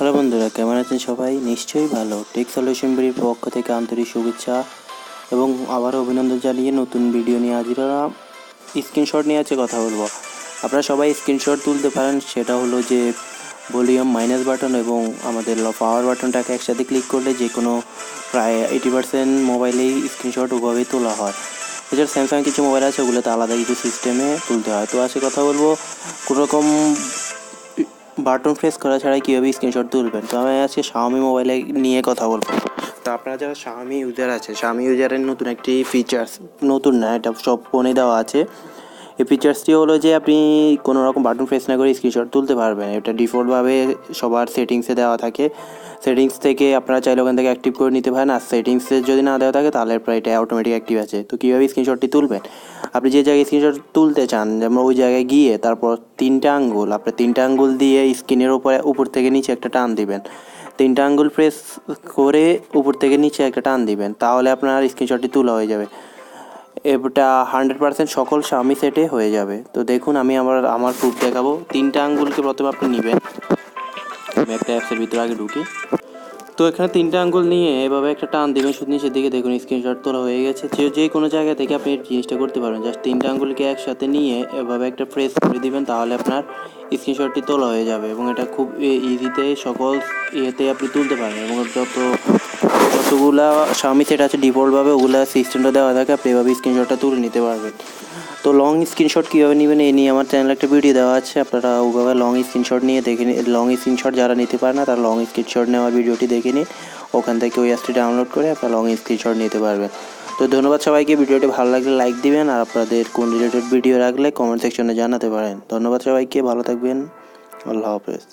Hello বন্ধুরা, কেমন আছেন সবাই? নিশ্চয়ই ভালো। টেক সলিউশন বিডির পক্ষ থেকে আন্তরিক শুভেচ্ছা এবং আবারও অভিনন্দন জানিয়ে নতুন ভিডিও নিয়ে হাজির হলাম। স্ক্রিনশট নিয়ে আছে কথা বলবো। আপনারা সবাই স্ক্রিনশট তুলতে পারেন, সেটা হলো যে ভলিউম মাইনাস বাটন এবং আমাদের পাওয়ার বাটনটাকে একসাথে ক্লিক করলে যে কোনো প্রায় 80% মোবাইলেই স্ক্রিনশট ওভাবেই তোলা হয়। এছাড়া স্যামসাং কিছু মোবাইল আছে, ওগুলোতে আলাদা কিছু সিস্টেমে তুলতে হয়। তো আজকে কথা বলবো কোনোরকম বাটন প্রেস করা ছাড়াই কীভাবে স্ক্রিনশট তুলবেন। তো আমি আজকে Xiaomi মোবাইলে নিয়ে কথা বলবো। তো আপনারা যারা Xiaomi ইউজার আছে, Xiaomi ইউজারের নতুন একটি ফিচার্স, নতুন না, এটা সব ফোনে দেওয়া আছে। এই ফিচার্সটি হলো যে আপনি কোনো রকম বাটন প্রেস না করে স্ক্রিনশট তুলতে পারবেন। এটা ডিফল্টভাবে সবার সেটিংসে দেওয়া থাকে। সেটিংস থেকে আপনারা চাইলে ওখান থেকে অ্যাক্টিভ করে নিতে পারেন। আর সেটিংসে যদি না দেওয়া থাকে তাহলে প্রায় এটা অটোমেটিক অ্যাক্টিভ আছে। তো কীভাবে স্ক্রিনশটটি তুলবেন, আপনি যে জায়গায় স্ক্রিনশট তুলতে চান, যেমন ওই জায়গায় গিয়ে তারপর তিনটা আঙ্গুল দিয়ে স্ক্রিনের উপর থেকে নিচে একটা টান দিবেন। তিনটা আঙ্গুল প্রেস করে উপর থেকে নিচে একটা টান দিবেন, তাহলে আপনার স্ক্রিনশটটি তোলা হয়ে যাবে। এটা 100% সকল Xiaomi সেটে হয়ে যাবে। তো দেখুন, আমি আমার প্রুফ দেখাবো। তিনটা আঙ্গুলকে প্রথমে আপনি নেবেন। আমি একটা অ্যাপসের ভিতরে আগে ঢুকি। তো এখানে তিনটা আঙ্গুল নিয়ে এভাবে একটা টান দেবেন শুধু নিচের দিকে। দেখুন স্ক্রিনশট তোলা হয়ে গেছে। যে কোনো জায়গা থেকে আপনি এই জিনিসটা করতে পারবেন। জাস্ট তিনটা আঙ্গুলকে একসাথে নিয়ে এভাবে একটা প্রেস করে দিবেন, তাহলে আপনার স্ক্রিনশটটি তোলা হয়ে যাবে। এবং এটা খুব ইজিতে সকল ইয়েতে আপনি তুলতে পারবেন। এবং যতগুলা Xiaomi সেট আছে ডিফল্টভাবে ওগুলা সিস্টেমটা দেওয়া থাকে, আপনি এভাবে স্ক্রিনশটটা তুলে নিতে পারবেন। তো লং স্ক্রিনশট কীভাবে নেবেন এই নিয়ে আমার চ্যানেলে একটা ভিডিও দেওয়া আছে, আপনারা ওইভাবে লং স্ক্রিনশট নিয়ে দেখে নিন। লং স্ক্রিনশট যারা নিতে পারে না তারা লং স্ক্রিনশট নেওয়ার ভিডিওটি দেখে নিন। ওখান থেকে ওই অ্যাপটি ডাউনলোড করে আপনারা লং স্ক্রিনশট নিতে পারবেন। তো ধন্যবাদ সবাইকে। ভিডিওটি ভালো লাগলে লাইক দিবেন, আর আপনাদের কোন রিলেটেড ভিডিও রাখলে কমেন্ট সেকশনে জানাতে পারেন। ধন্যবাদ সবাইকে, ভালো থাকবেন, আল্লাহ হাফেজ।